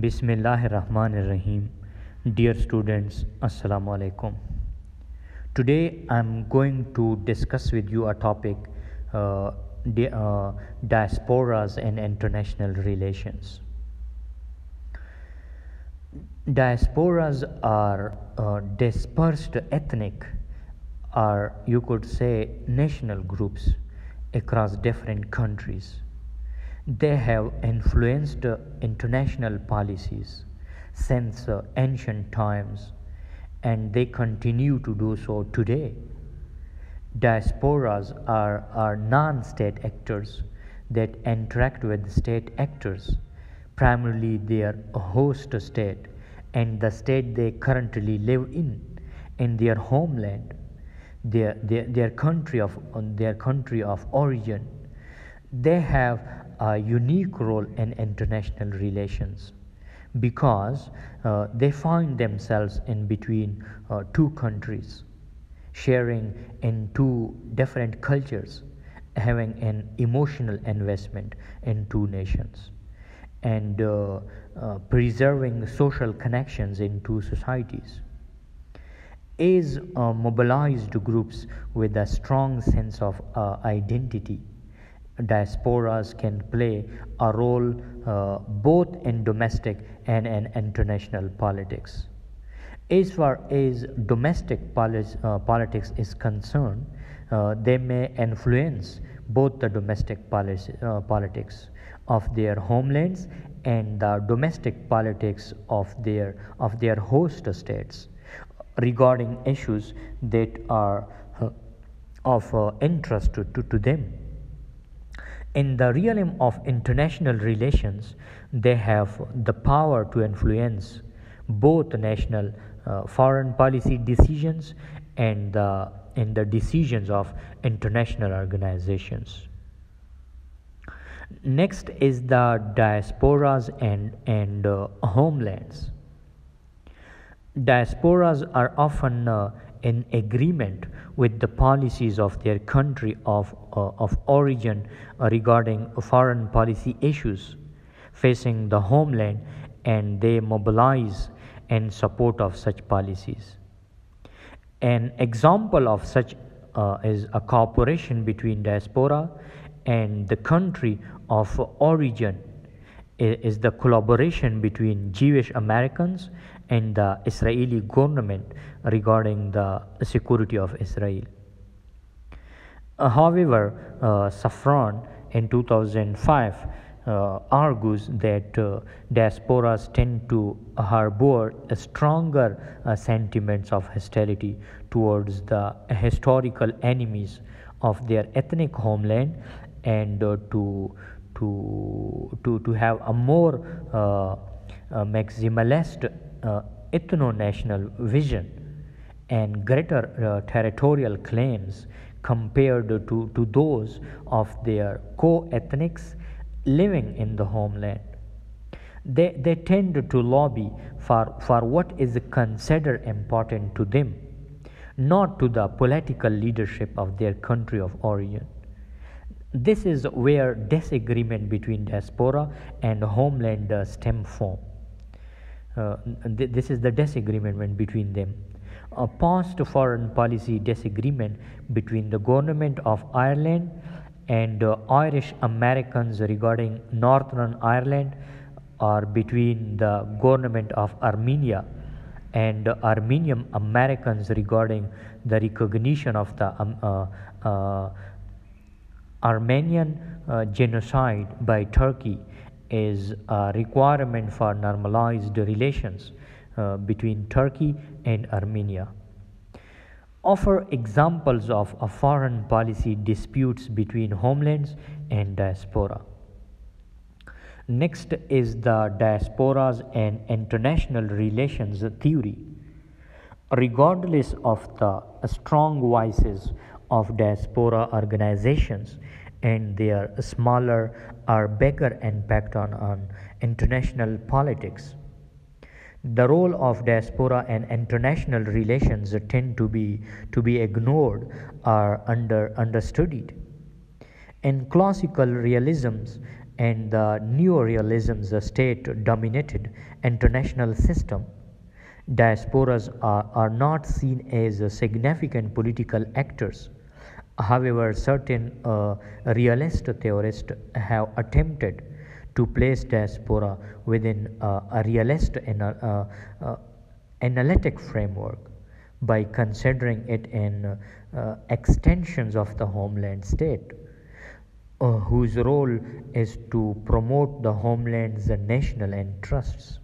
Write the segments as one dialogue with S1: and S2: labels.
S1: Bismillahirrahmanirrahim. Dear students, Assalamu alaikum. Today I'm going to discuss with you a topic, diasporas and international relations. Diasporas are dispersed ethnic, or you could say national groups across different countries. They have influenced international policies since ancient times, and they continue to do so today. Diasporas are non-state actors that interact with state actors, primarily their host state and the state they currently live in their homeland, their country of origin. They have a unique role in international relations because they find themselves in between two countries, sharing in two different cultures, having an emotional investment in two nations, and preserving social connections in two societies. As mobilized groups with a strong sense of identity, diasporas can play a role both in domestic and in international politics. As far as domestic politics is concerned, they may influence both the domestic politics of their homelands and the domestic politics of their host states regarding issues that are of interest to them. In the realm of international relations, they have the power to influence both national foreign policy decisions and the decisions of international organizations. Next is the diasporas and homelands. Diasporas are often in agreement with the policies of their country of origin regarding foreign policy issues facing the homeland, and they mobilize in support of such policies. An example of such is a cooperation between diaspora and the country of origin is the collaboration between Jewish Americans and the Israeli government regarding the security of Israel. However, Safran in 2005 argues that diasporas tend to harbor stronger sentiments of hostility towards the historical enemies of their ethnic homeland, and to have a more maximalist ethno-national vision and greater territorial claims compared to those of their co-ethnics living in the homeland. They tend to lobby for what is considered important to them, not to the political leadership of their country of origin. This is where disagreement between diaspora and homeland stem from. This is the disagreement between them. A past foreign policy disagreement between the government of Ireland and Irish Americans regarding Northern Ireland, or between the government of Armenia and Armenian Americans regarding the recognition of the Armenian genocide by Turkey, is a requirement for normalized relations between Turkey and Armenia. Offer examples of foreign policy disputes between homelands and diaspora. Next is the diasporas and international relations theory. Regardless of the strong voices of diaspora organizations and their smaller or bigger impact on international politics, the role of diaspora and international relations tend to be ignored or understudied. In classical realisms and the neorealism's state-dominated international system, diasporas are not seen as significant political actors. However, certain realist theorists have attempted to place diaspora within a realist and analytic framework by considering it an extensions of the homeland state, whose role is to promote the homeland's national interests.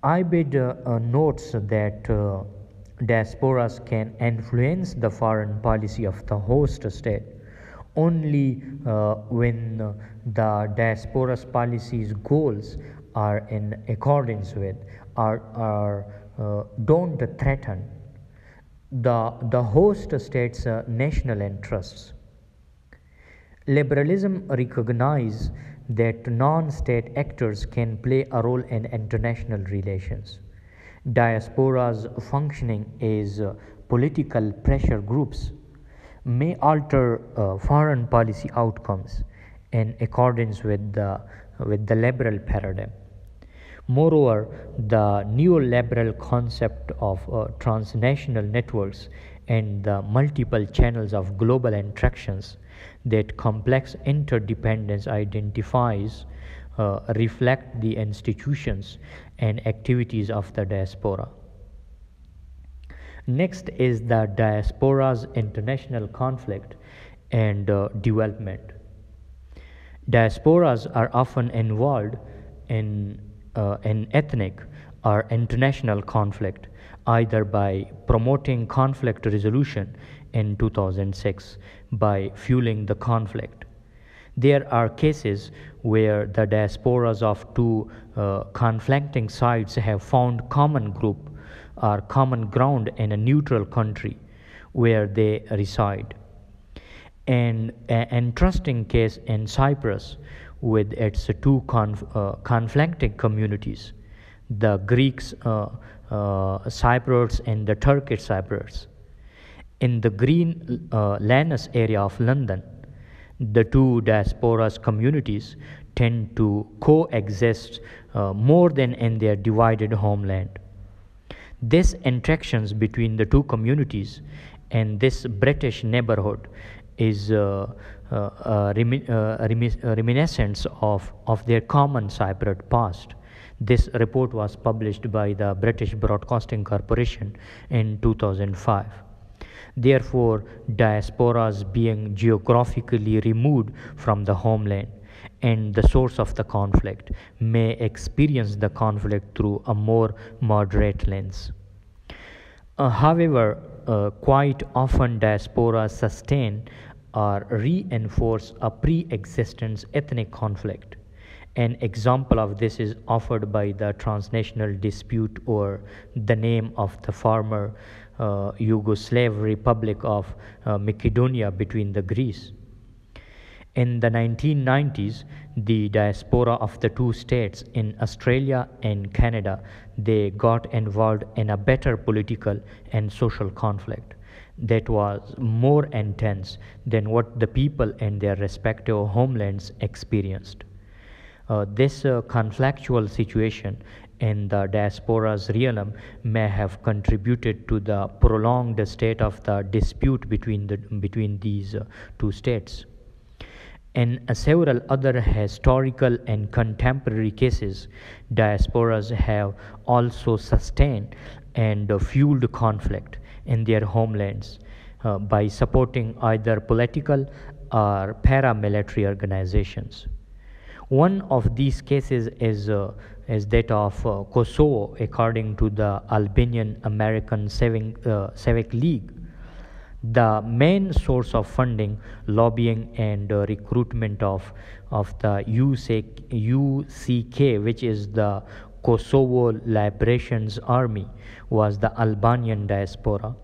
S1: IBID notes that diasporas can influence the foreign policy of the host state only when the diaspora's policies goals are in accordance with or don't threaten the host state's national interests. Liberalism recognizes that non-state actors can play a role in international relations. Diasporas functioning as political pressure groups may alter foreign policy outcomes in accordance with the liberal paradigm. Moreover, the neoliberal concept of transnational networks and the multiple channels of global interactions that complex interdependence identifies reflect the institutions and activities of the diaspora. Next is the diaspora's international conflict and development. Diasporas are often involved in ethnic or international conflict, either by promoting conflict resolution in 2006 by fueling the conflict. There are cases where the diasporas of two conflicting sides have found common group or common ground in a neutral country where they reside. And an interesting case in Cyprus with its two conflicting communities, the Greek Cypriots and the Turkish Cypriots. In the Green Lanus area of London, the two diasporas communities tend to coexist more than in their divided homeland. These interactions between the two communities and this British neighborhood is reminiscence of their common Cypriot past. This report was published by the British Broadcasting Corporation in 2005. Therefore, diasporas being geographically removed from the homeland and the source of the conflict may experience the conflict through a more moderate lens. However, quite often diasporas sustain or reinforce a pre-existent ethnic conflict. An example of this is offered by the transnational dispute over the name of the former Yugoslav Republic of Macedonia between the Greece. In the 1990s, the diaspora of the two states in Australia and Canada, they got involved in a better political and social conflict that was more intense than what the people in their respective homelands experienced. This conflictual situation in the diaspora's realm may have contributed to the prolonged state of the dispute between these two states. In several other historical and contemporary cases, diasporas have also sustained and fueled conflict in their homelands by supporting either political or paramilitary organizations. One of these cases is that of Kosovo, according to the Albanian American Civic League. The main source of funding, lobbying, and recruitment of the UCK, which is the Kosovo Liberation Army, was the Albanian diaspora.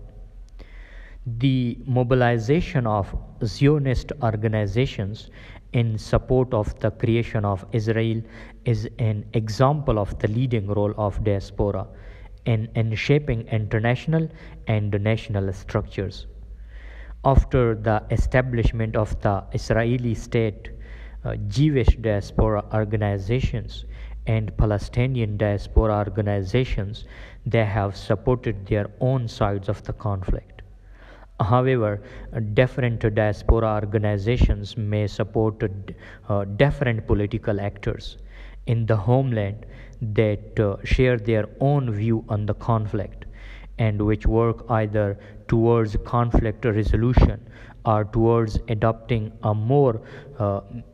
S1: The mobilization of Zionist organizations in support of the creation of Israel is an example of the leading role of diaspora in shaping international and national structures. After the establishment of the Israeli state, Jewish diaspora organizations and Palestinian diaspora organizations, they have supported their own sides of the conflict. However, different diaspora organizations may support different political actors in the homeland that share their own view on the conflict and which work either towards conflict resolution or towards adopting a more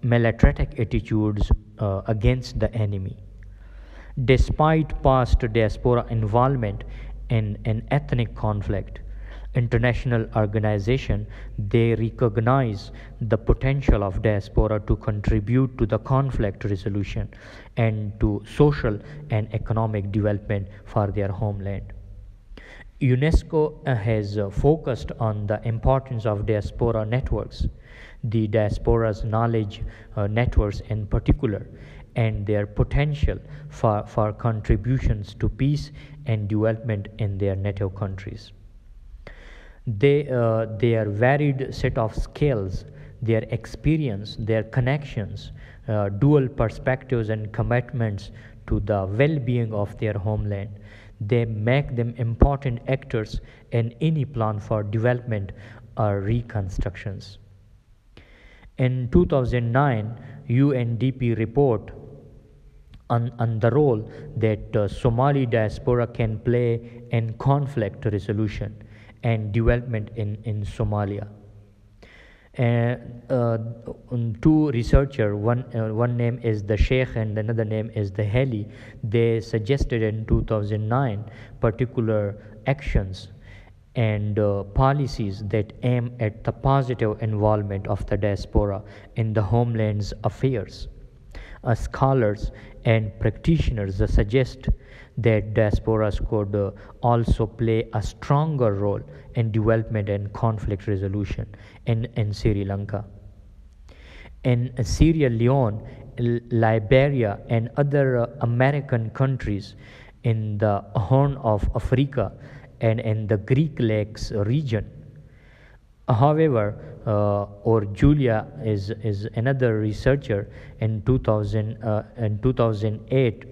S1: militant attitudes against the enemy. Despite past diaspora involvement in an ethnic conflict, international organizations they recognize the potential of diaspora to contribute to the conflict resolution and to social and economic development for their homeland. UNESCO has focused on the importance of diaspora networks, the diaspora's knowledge networks in particular, and their potential for contributions to peace and development in their native countries. Their varied set of skills, their experience, their connections, dual perspectives and commitments to the well-being of their homeland, they make them important actors in any plan for development or reconstructions. In 2009, UNDP report on the role that Somali diaspora can play in conflict resolution and development in Somalia. Two researchers, one name is the Sheikh and another name is the Heli, they suggested in 2009 particular actions and policies that aim at the positive involvement of the diaspora in the homeland's affairs. Scholars and practitioners suggest that diasporas could also play a stronger role in development and conflict resolution in Sri Lanka. In Sierra Leone, Liberia, and other American countries in the Horn of Africa and in the Greek Lakes region. However, or Julia is another researcher in 2008.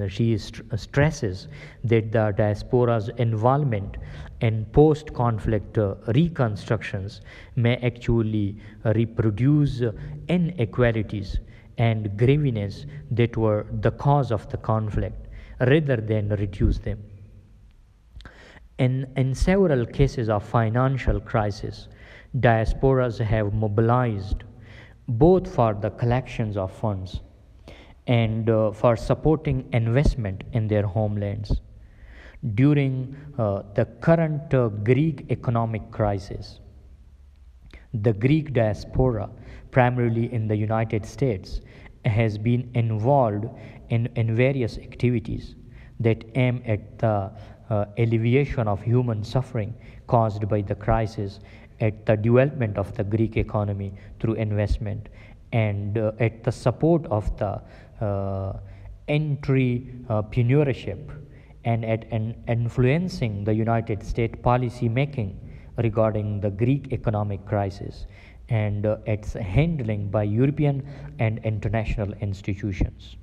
S1: She stresses that the diaspora's involvement in post-conflict reconstructions may actually reproduce inequalities and grievances that were the cause of the conflict rather than reduce them. In several cases of financial crisis, diasporas have mobilized both for the collections of funds and for supporting investment in their homelands. During the current Greek economic crisis, the Greek diaspora, primarily in the United States, has been involved in various activities that aim at the alleviation of human suffering caused by the crisis, at the development of the Greek economy through investment, and at the support of the entrepreneurship and at influencing the United States policy making regarding the Greek economic crisis and its handling by European and international institutions.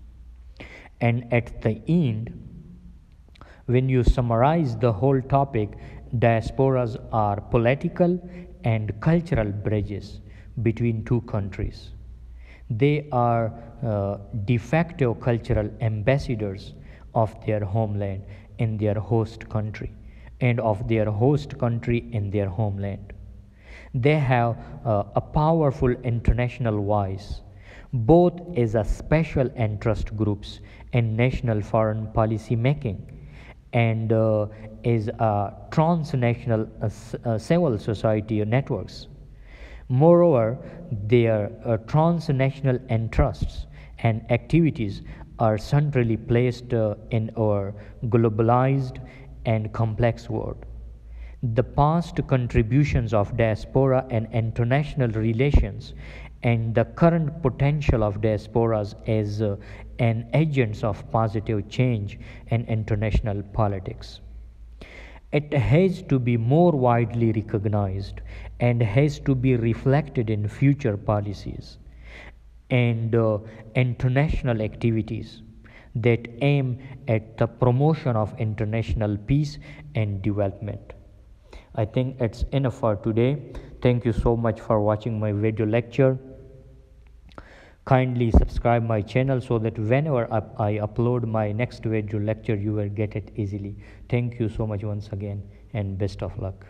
S1: And at the end, when you summarize the whole topic, diasporas are political and cultural bridges between two countries. They are de facto cultural ambassadors of their homeland in their host country and of their host country in their homeland. They have a powerful international voice, both as a special interest groups in national foreign policy making and as a transnational civil society networks. Moreover, their transnational interests and activities are centrally placed in our globalized and complex world. The past contributions of diaspora and international relations and the current potential of diasporas as an agents of positive change in international politics. It has to be more widely recognized and has to be reflected in future policies and international activities that aim at the promotion of international peace and development. I think it's enough for today. Thank you so much for watching my video lecture. Kindly subscribe my channel so that whenever I upload my next video lecture, you will get it easily. Thank you so much once again, and best of luck.